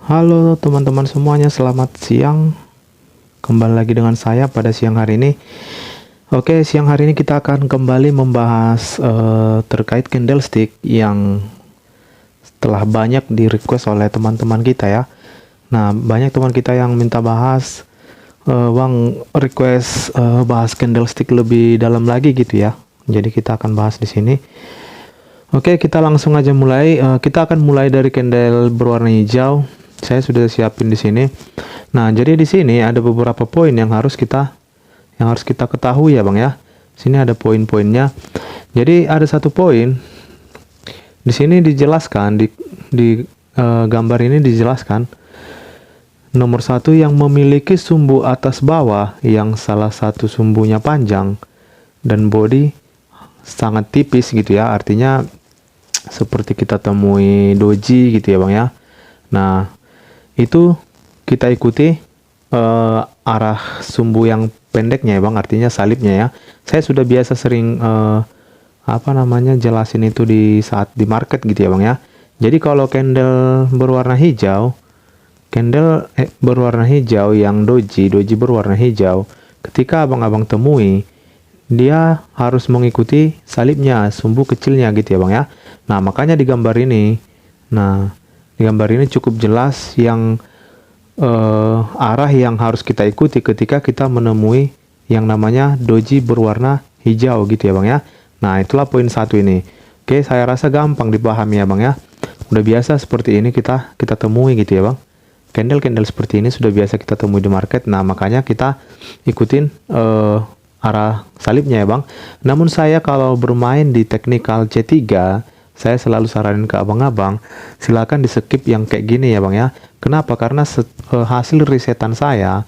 Halo teman-teman semuanya, selamat siang. Kembali lagi dengan saya pada siang hari ini. Oke, siang hari ini kita akan kembali membahas terkait candlestick yang telah banyak di request oleh teman-teman kita ya. Nah, banyak teman kita yang minta bahas, Bang, request bahas candlestick lebih dalam lagi gitu ya. Jadi kita akan bahas di sini. Oke, kita langsung aja mulai. Kita akan mulai dari candle berwarna hijau. Saya sudah siapin di sini. Nah, jadi di sini ada beberapa poin yang harus kita ketahui ya, Bang ya. Sini ada poin-poinnya. Jadi ada satu poin di sini dijelaskan di gambar ini dijelaskan nomor satu yang memiliki sumbu atas bawah yang salah satu sumbunya panjang dan body sangat tipis gitu ya. Artinya seperti kita temui doji gitu ya, Bang ya. Nah, itu kita ikuti arah sumbu yang pendeknya ya, Bang, artinya salibnya ya. Saya sudah biasa sering jelasin itu di saat di market gitu ya, Bang ya. Jadi kalau candle berwarna hijau, berwarna hijau yang doji berwarna hijau, ketika abang-abang temui, dia harus mengikuti salibnya, sumbu kecilnya gitu ya, Bang ya. Nah, makanya di gambar ini, cukup jelas yang arah yang harus kita ikuti ketika kita menemui yang namanya doji berwarna hijau gitu ya, Bang ya. Nah, itulah poin satu ini. Oke, saya rasa gampang dipahami ya, Bang ya. Udah biasa seperti ini kita temui gitu ya, Bang. Candle-candle seperti ini sudah biasa kita temui di market. Nah, makanya kita ikutin arah salibnya ya, Bang. Namun saya kalau bermain di technical C3, saya selalu saranin ke abang-abang, silakan di skip yang kayak gini ya, Bang ya. Kenapa? Karena hasil risetan saya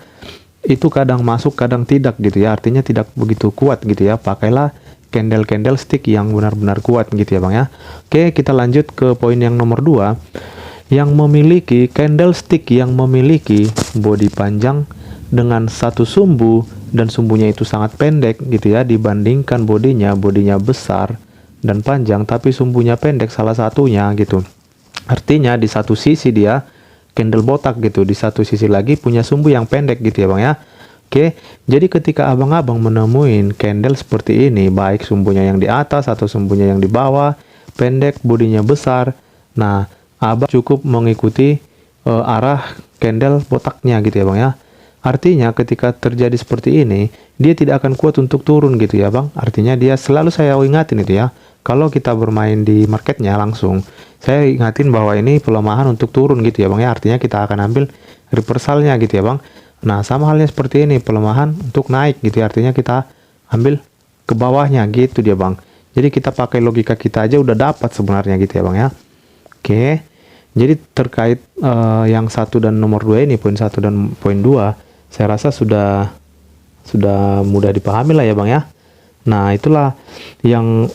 itu kadang masuk, kadang tidak gitu ya. Artinya tidak begitu kuat gitu ya. Pakailah candle stick yang benar-benar kuat gitu ya, Bang ya. Oke, kita lanjut ke poin yang nomor 2. Yang memiliki candlestick yang memiliki body panjang dengan satu sumbu dan sumbunya itu sangat pendek gitu ya, dibandingkan bodinya besar dan panjang tapi sumbunya pendek salah satunya gitu. Artinya di satu sisi dia candle botak gitu, di satu sisi lagi punya sumbu yang pendek gitu ya, Bang ya. Oke, jadi ketika abang-abang menemuin candle seperti ini, baik sumbunya yang di atas atau sumbunya yang di bawah, pendek, bodinya besar, nah abang cukup mengikuti arah candle botaknya gitu ya, Bang ya. Artinya ketika terjadi seperti ini, dia tidak akan kuat untuk turun gitu ya, Bang. Artinya dia selalu saya ingatin itu ya. Kalau kita bermain di marketnya langsung, saya ingatin bahwa ini pelemahan untuk turun gitu ya, Bang ya. Artinya kita akan ambil reversalnya gitu ya, Bang. Nah, sama halnya seperti ini, pelemahan untuk naik gitu ya. Artinya kita ambil ke bawahnya gitu dia, Bang. Jadi kita pakai logika kita aja udah dapat sebenarnya gitu ya, Bang ya. Oke. Jadi terkait yang satu dan nomor 2 ini, poin 1 dan poin 2, saya rasa sudah mudah dipahami lah ya, Bang ya. Nah, itulah yang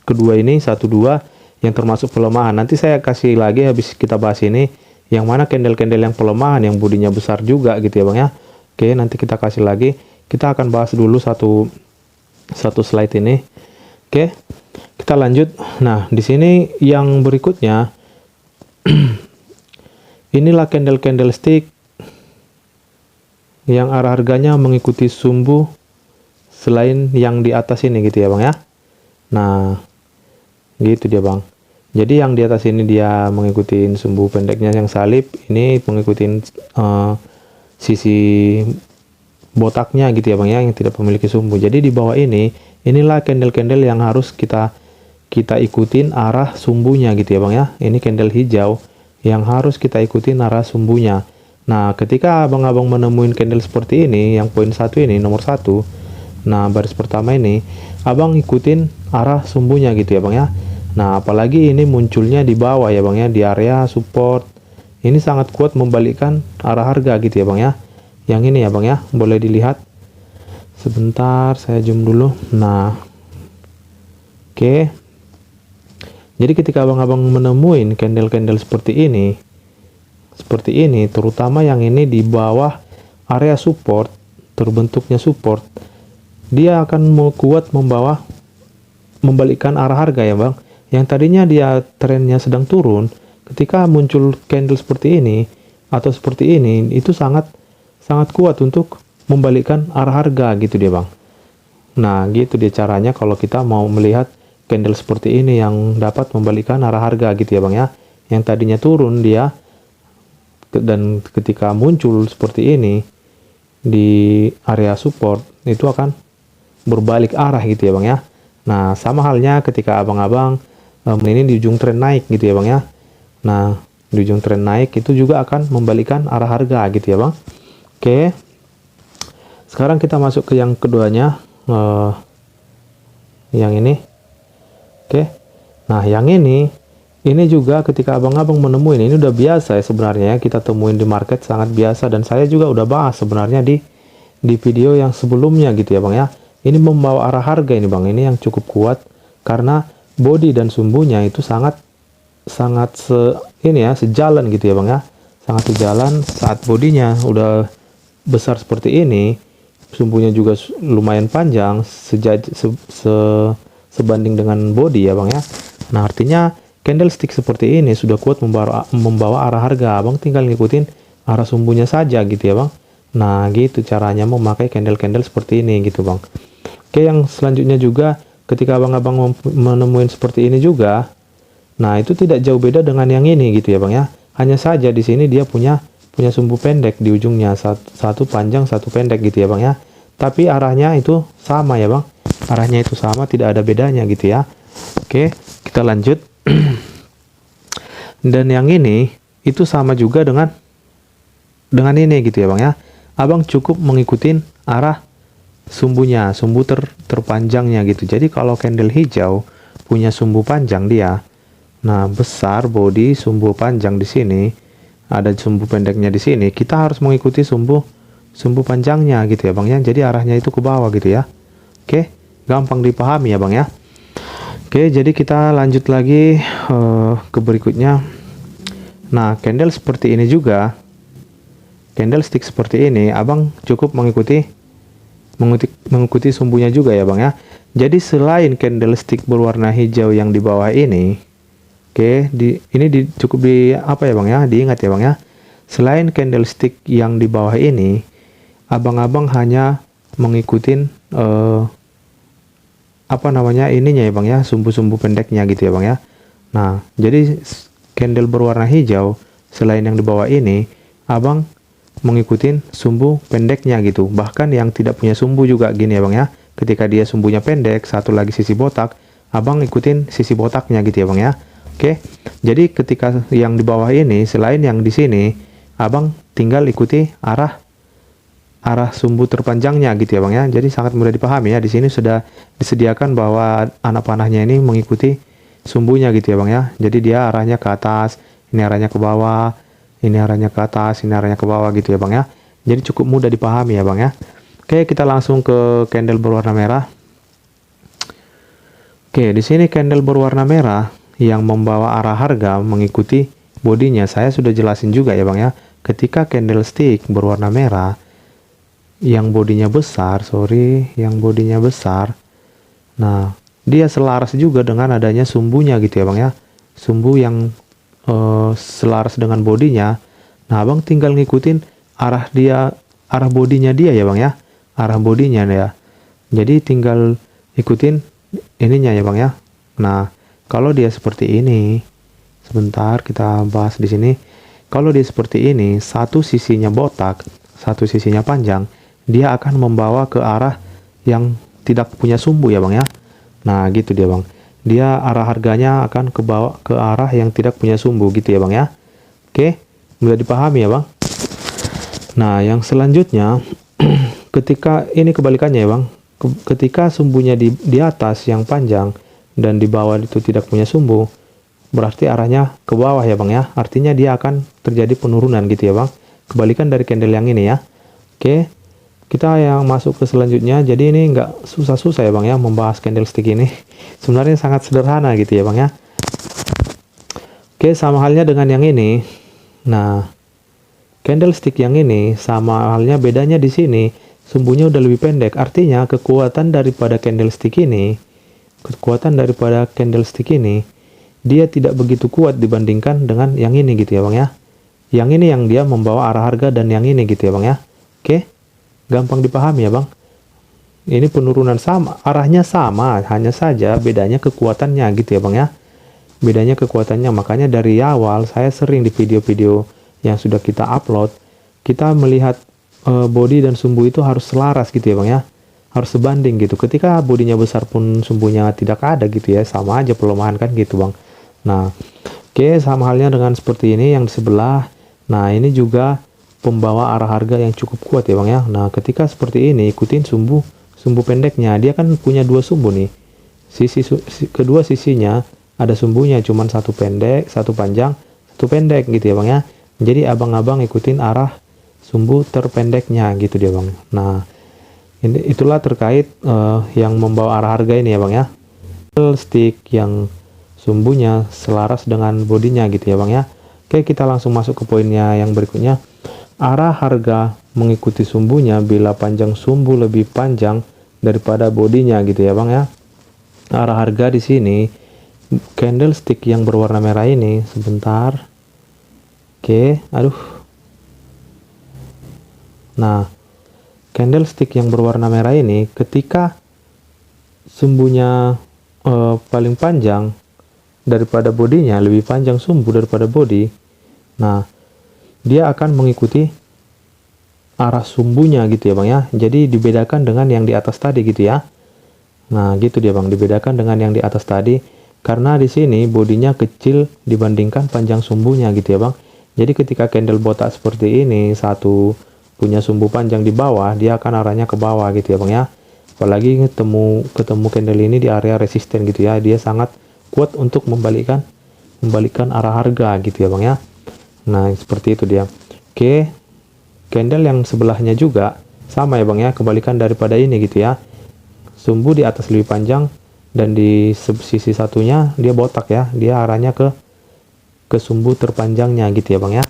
kedua ini, 1 2 yang termasuk pelemahan. Nanti saya kasih lagi habis kita bahas ini yang mana candle-candle yang pelemahan yang bodinya besar juga gitu ya, Bang ya. Oke, nanti kita kasih lagi. Kita akan bahas dulu satu slide ini. Oke. Kita lanjut. Nah, di sini yang berikutnya inilah candlestick yang arah harganya mengikuti sumbu selain yang di atas ini gitu ya, Bang ya. Nah, gitu dia, Bang. Jadi yang di atas ini dia mengikuti sumbu pendeknya yang salib, ini mengikuti sisi botaknya gitu ya, Bang ya, yang tidak memiliki sumbu. Jadi di bawah ini, inilah candle-candle yang harus kita ikutin arah sumbunya gitu ya, Bang ya. Ini candle hijau yang harus kita ikutin arah sumbunya. Nah, ketika abang-abang menemuin candle seperti ini, yang poin 1 ini, nomor 1, nah baris pertama ini, abang ikutin arah sumbunya gitu ya, Bang ya. Nah, apalagi ini munculnya di bawah ya, Bang ya, di area support. Ini sangat kuat membalikkan arah harga gitu ya, Bang ya. Yang ini ya, Bang ya, boleh dilihat. Sebentar, saya zoom dulu. Nah, oke. Jadi ketika abang-abang menemuin candle-candle seperti ini, terutama yang ini di bawah area support, terbentuknya support, dia akan kuat membalikkan arah harga ya, Bang. Yang tadinya dia trennya sedang turun, ketika muncul candle seperti ini atau seperti ini, itu sangat kuat untuk membalikkan arah harga gitu dia bang. Nah gitu dia caranya kalau kita mau melihat candle seperti ini yang dapat membalikkan arah harga gitu ya bang ya. Yang tadinya turun dia, dan ketika muncul seperti ini di area support, itu akan berbalik arah gitu ya bang ya. Nah sama halnya ketika abang-abang ini di ujung tren naik gitu ya bang ya. Nah di ujung tren naik itu juga akan membalikkan arah harga gitu ya bang. Oke, sekarang kita masuk ke yang keduanya, yang ini. Oke, nah yang ini juga ketika abang-abang menemuin ini udah biasa ya sebenarnya ya, kita temuin di market sangat biasa, dan saya juga udah bahas sebenarnya di video yang sebelumnya gitu ya bang ya. Ini membawa arah harga ini bang, ini yang cukup kuat karena body dan sumbunya itu sangat sejalan gitu ya bang ya, sangat sejalan. Saat bodinya udah besar seperti ini, sumbunya juga lumayan panjang, sebanding dengan body ya bang ya. Nah artinya candlestick seperti ini sudah kuat membawa arah harga. Abang tinggal ngikutin arah sumbunya saja gitu ya bang. Nah gitu caranya memakai candle-candle seperti ini gitu bang. Oke, yang selanjutnya juga ketika abang-abang menemuin seperti ini juga, nah itu tidak jauh beda dengan yang ini gitu ya bang ya. Hanya saja di sini dia punya sumbu pendek di ujungnya, satu panjang satu pendek gitu ya bang ya. Tapi arahnya itu sama ya bang, arahnya itu sama, tidak ada bedanya gitu ya. Oke, kita lanjut. Dan yang ini itu sama juga dengan ini gitu ya bang ya. Abang cukup mengikuti arah sumbunya, sumbu terpanjangnya gitu. Jadi kalau candle hijau punya sumbu panjang dia, nah besar body, sumbu panjang di sini, ada sumbu pendeknya di sini, kita harus mengikuti sumbu panjangnya gitu ya bang ya. Jadi arahnya itu ke bawah gitu ya. Oke, gampang dipahami ya bang ya. Oke, jadi kita lanjut lagi ke berikutnya. Nah candle seperti ini juga, candlestick seperti ini, abang cukup mengikuti sumbunya juga ya bang ya. Jadi selain candlestick berwarna hijau yang di bawah ini, oke, cukup apa ya bang ya, diingat ya bang ya. Selain candlestick yang di bawah ini, abang-abang hanya mengikuti ininya ya bang ya, sumbu-sumbu pendeknya gitu ya bang ya. Nah jadi candle berwarna hijau selain yang di bawah ini, abang mengikuti sumbu pendeknya gitu. Bahkan yang tidak punya sumbu juga gini ya bang ya, ketika dia sumbunya pendek, satu lagi sisi botak, abang ikutin sisi botaknya gitu ya bang ya. Oke, jadi ketika yang di bawah ini, selain yang di sini, abang tinggal ikuti arah sumbu terpanjangnya gitu ya bang ya. Jadi sangat mudah dipahami ya. Di sini sudah disediakan bahwa anak panahnya ini mengikuti sumbunya gitu ya bang ya. Jadi dia arahnya ke atas, ini arahnya ke bawah, ini arahnya ke atas, ini arahnya ke bawah gitu ya bang ya. Jadi cukup mudah dipahami ya bang ya. Oke, kita langsung ke candle berwarna merah. Oke, di sini candle berwarna merah yang membawa arah harga mengikuti bodinya. Saya sudah jelasin juga ya bang ya. Ketika candlestick berwarna merah yang bodinya besar, nah dia selaras juga dengan adanya sumbunya gitu ya bang ya. Sumbu yang selaras dengan bodinya. Nah abang tinggal ngikutin arah bodinya dia ya bang ya, arah bodinya ya. Jadi tinggal ikutin ininya ya bang ya. Nah kalau dia seperti ini, sebentar kita bahas di sini. Kalau dia seperti ini, satu sisinya botak, satu sisinya panjang, dia akan membawa ke arah yang tidak punya sumbu ya bang ya. Nah gitu dia bang, dia arah harganya akan ke arah yang tidak punya sumbu gitu ya bang ya. Oke, mudah dipahami ya bang. Nah yang selanjutnya ketika ini kebalikannya ya bang, ketika sumbunya di atas yang panjang dan di bawah itu tidak punya sumbu, berarti arahnya ke bawah ya bang ya. Artinya dia akan terjadi penurunan gitu ya bang, kebalikan dari candle yang ini ya. Oke, kita yang masuk ke selanjutnya. Jadi ini nggak susah-susah ya bang ya membahas candlestick ini. Sebenarnya sangat sederhana gitu ya bang ya. Oke, sama halnya dengan yang ini. Nah candlestick yang ini sama halnya, bedanya di sini sumbunya udah lebih pendek. Artinya kekuatan daripada candlestick ini dia tidak begitu kuat dibandingkan dengan yang ini gitu ya Bang ya. Yang ini yang dia membawa arah harga dan yang ini gitu ya Bang ya. Oke, gampang dipahami ya Bang. Ini penurunan sama, arahnya sama, hanya saja bedanya kekuatannya gitu ya Bang ya. Bedanya kekuatannya, makanya dari awal saya sering di video-video yang sudah kita upload, kita melihat body dan sumbu itu harus selaras gitu ya Bang ya. Harus sebanding gitu. Ketika bodinya besar pun sumbunya tidak ada gitu ya, sama aja pelemahan kan gitu Bang. Nah, oke, sama halnya dengan seperti ini yang di sebelah. Nah, ini juga pembawa arah harga yang cukup kuat ya Bang ya. Nah, ketika seperti ini ikutin sumbu pendeknya. Dia kan punya dua sumbu nih. Kedua sisinya ada sumbunya, cuman satu pendek, satu panjang, satu pendek gitu ya Bang ya. Jadi abang-abang ikutin arah sumbu terpendeknya gitu dia Bang. Nah, itulah terkait yang membawa arah harga ini ya Bang ya. Stick yang sumbunya selaras dengan bodinya gitu ya Bang ya. Oke, kita langsung masuk ke poinnya yang berikutnya. Arah harga mengikuti sumbunya bila panjang sumbu lebih panjang daripada bodinya gitu ya Bang ya. Arah harga di sini candlestick yang berwarna merah ini, sebentar. Oke, aduh. Nah, candlestick yang berwarna merah ini ketika sumbunya paling panjang daripada bodinya, lebih panjang sumbu daripada bodi. Nah, dia akan mengikuti arah sumbunya gitu ya Bang ya. Jadi dibedakan dengan yang di atas tadi gitu ya. Nah, gitu dia Bang, dibedakan dengan yang di atas tadi karena di sini bodinya kecil dibandingkan panjang sumbunya gitu ya Bang. Jadi ketika candle botak seperti ini, satu punya sumbu panjang di bawah, dia akan arahnya ke bawah gitu ya Bang ya. Apalagi ketemu candle ini di area resisten gitu ya. Dia sangat kuat untuk membalikkan arah harga gitu ya Bang ya. Nah, seperti itu dia. Oke. Candle yang sebelahnya juga sama ya Bang ya, kebalikan daripada ini gitu ya. Sumbu di atas lebih panjang dan di sisi satunya dia botak ya, dia arahnya ke sumbu terpanjangnya gitu ya Bang ya.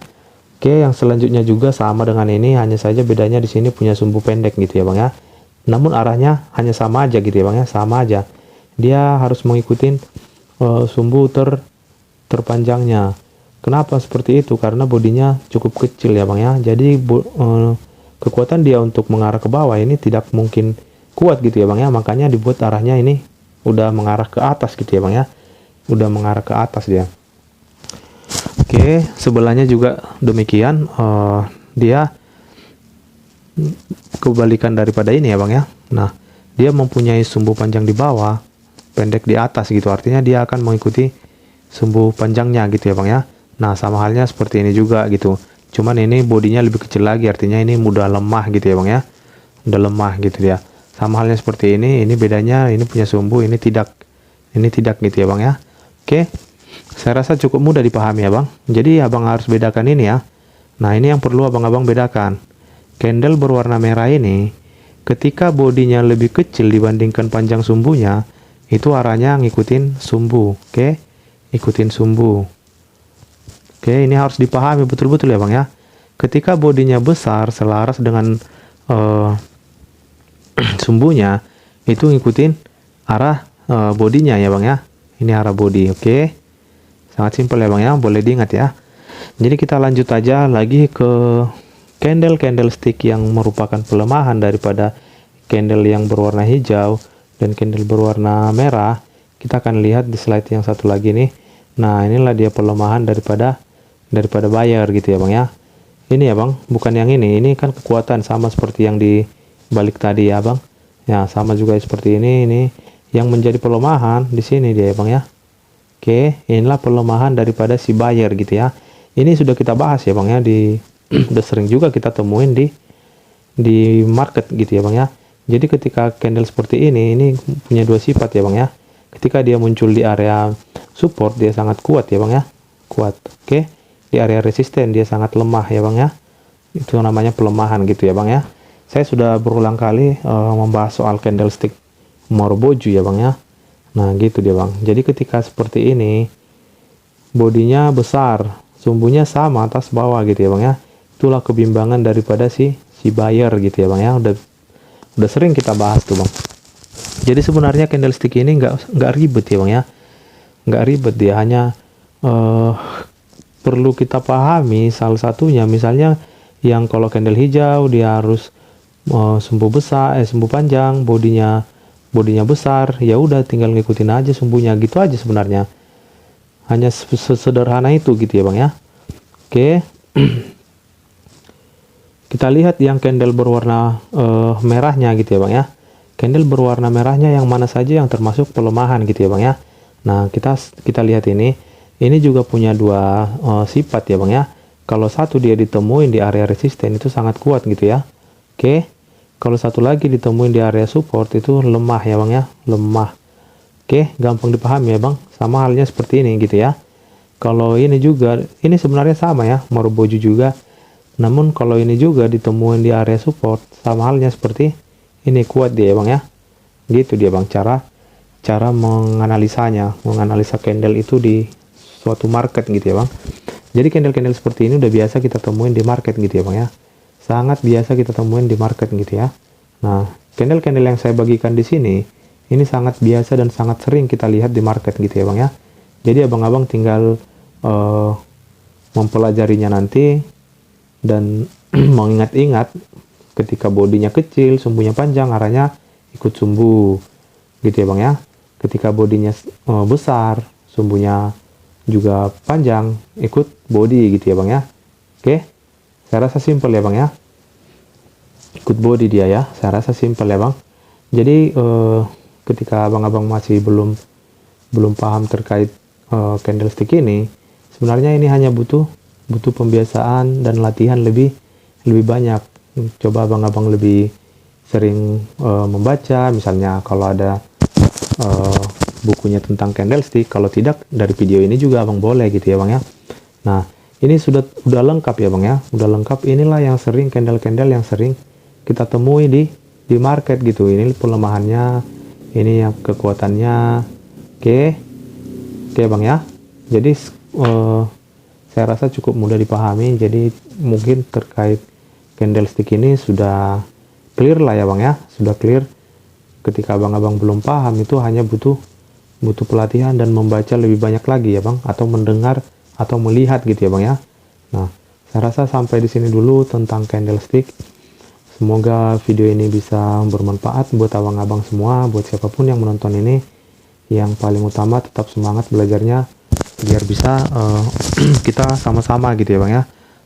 Oke, yang selanjutnya juga sama dengan ini, hanya saja bedanya di sini punya sumbu pendek gitu ya Bang ya. Namun arahnya hanya sama aja gitu ya Bang ya, sama aja. Dia harus mengikuti sumbu terpanjangnya. Kenapa seperti itu? Karena bodinya cukup kecil ya Bang ya. Jadi kekuatan dia untuk mengarah ke bawah ini tidak mungkin kuat gitu ya Bang ya. Makanya dibuat arahnya ini udah mengarah ke atas gitu ya Bang ya. Udah mengarah ke atas dia. Oke, sebelahnya juga demikian. Dia kebalikan daripada ini ya Bang ya. Nah, dia mempunyai sumbu panjang di bawah, pendek di atas gitu. Artinya dia akan mengikuti sumbu panjangnya gitu ya Bang ya. Nah, sama halnya seperti ini juga gitu. Cuman ini bodinya lebih kecil lagi, artinya ini mudah lemah gitu ya Bang ya. Udah lemah gitu dia. Sama halnya seperti ini bedanya ini punya sumbu, ini tidak. Ini tidak gitu ya Bang ya. Oke. Saya rasa cukup mudah dipahami ya Bang. Jadi Abang harus bedakan ini ya. Nah, ini yang perlu abang-abang bedakan. Candle berwarna merah ini ketika bodinya lebih kecil dibandingkan panjang sumbunya, itu arahnya ngikutin sumbu. Oke. Ikutin sumbu. Oke, ini harus dipahami betul-betul ya Bang ya. Ketika bodinya besar selaras dengan sumbunya, itu ngikutin arah bodinya ya Bang ya. Ini arah bodi, oke. Sangat simpel ya Bang ya, boleh diingat ya. Jadi kita lanjut aja lagi ke candlestick yang merupakan pelemahan daripada candle yang berwarna hijau dan candle berwarna merah. Kita akan lihat di slide yang satu lagi nih. Nah, inilah dia pelemahan daripada buyer gitu ya Bang ya. Ini ya Bang, bukan yang ini. Ini kan kekuatan sama seperti yang di balik tadi ya Bang. Ya, sama juga seperti ini. Ini yang menjadi pelemahan di sini dia ya Bang ya. Oke, inilah pelemahan daripada si buyer gitu ya. Ini sudah kita bahas ya Bang ya, udah sering juga kita temuin di market gitu ya Bang ya. Jadi ketika candle seperti ini punya dua sifat ya Bang ya. Ketika dia muncul di area support, dia sangat kuat ya Bang ya. Kuat. Oke. Di area resisten dia sangat lemah ya Bang ya. Itu namanya pelemahan gitu ya Bang ya. Saya sudah berulang kali membahas soal candlestick Moroboju ya Bang ya. Nah, gitu dia Bang. Jadi ketika seperti ini bodinya besar, sumbunya sama atas bawah gitu ya Bang ya. Itulah kebimbangan daripada si buyer gitu ya Bang ya. Udah sering kita bahas tuh Bang. Jadi sebenarnya candlestick ini nggak ribet ya Bang ya. nggak ribet dia, hanya perlu kita pahami salah satunya, misalnya yang kalau candle hijau dia harus sumbu besar, sumbu panjang, bodinya besar, ya udah tinggal ngikutin aja sumbunya gitu aja sebenarnya, hanya sederhana itu gitu ya bang ya. Oke. Kita lihat yang candle berwarna merahnya gitu ya bang ya. Candle berwarna merahnya yang mana saja yang termasuk pelemahan gitu ya bang ya. Nah kita lihat ini juga punya dua sifat ya bang ya. Kalau satu dia ditemuin di area resisten itu sangat kuat gitu ya. Oke. Kalau satu lagi ditemuin di area support itu lemah ya bang ya, lemah. Oke, gampang dipahami ya bang. Sama halnya seperti ini gitu ya. Kalau ini juga, ini sebenarnya sama ya, Maruboju juga. Namun kalau ini juga ditemuin di area support, sama halnya seperti ini, kuat dia ya bang ya. Gitu dia bang, cara menganalisanya, menganalisa candle itu di suatu market gitu ya bang. Jadi candle-candle seperti ini udah biasa kita temuin di market gitu ya bang ya. Sangat biasa kita temuin di market gitu ya. Nah, candle-candle yang saya bagikan di sini, ini sangat biasa dan sangat sering kita lihat di market gitu ya bang ya. Jadi abang-abang tinggal mempelajarinya nanti dan mengingat-ingat ketika bodinya kecil, sumbunya panjang, arahnya ikut sumbu gitu ya bang ya. Ketika bodinya besar, sumbunya juga panjang, ikut body gitu ya bang ya. Oke, saya rasa simpel ya bang ya, ikut body dia ya, saya rasa simpel ya bang. Jadi ketika abang-abang masih belum paham terkait candlestick ini, sebenarnya ini hanya butuh pembiasaan dan latihan lebih banyak. Coba abang-abang lebih sering membaca, misalnya kalau ada bukunya tentang candlestick, kalau tidak dari video ini juga abang boleh gitu ya bang ya. Nah ini udah lengkap ya bang ya, udah lengkap. Inilah yang sering candle-candle yang sering kita temui di market gitu. Ini pelemahannya, ini yang kekuatannya. Oke bang ya. Jadi saya rasa cukup mudah dipahami. Jadi mungkin terkait candlestick ini sudah clear lah ya bang ya, sudah clear. Ketika abang-abang belum paham itu hanya butuh pelatihan dan membaca lebih banyak lagi ya bang, atau mendengar atau melihat gitu ya bang ya. Nah saya rasa sampai di sini dulu tentang candlestick. Semoga video ini bisa bermanfaat buat abang-abang semua, buat siapapun yang menonton ini. Yang paling utama tetap semangat belajarnya biar bisa kita sama-sama gitu ya bang ya,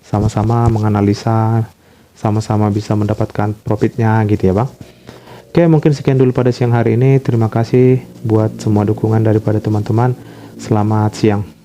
sama-sama menganalisa, sama-sama bisa mendapatkan profitnya gitu ya bang. Oke, mungkin sekian dulu pada siang hari ini. Terima kasih buat semua dukungan daripada teman-teman. Selamat siang.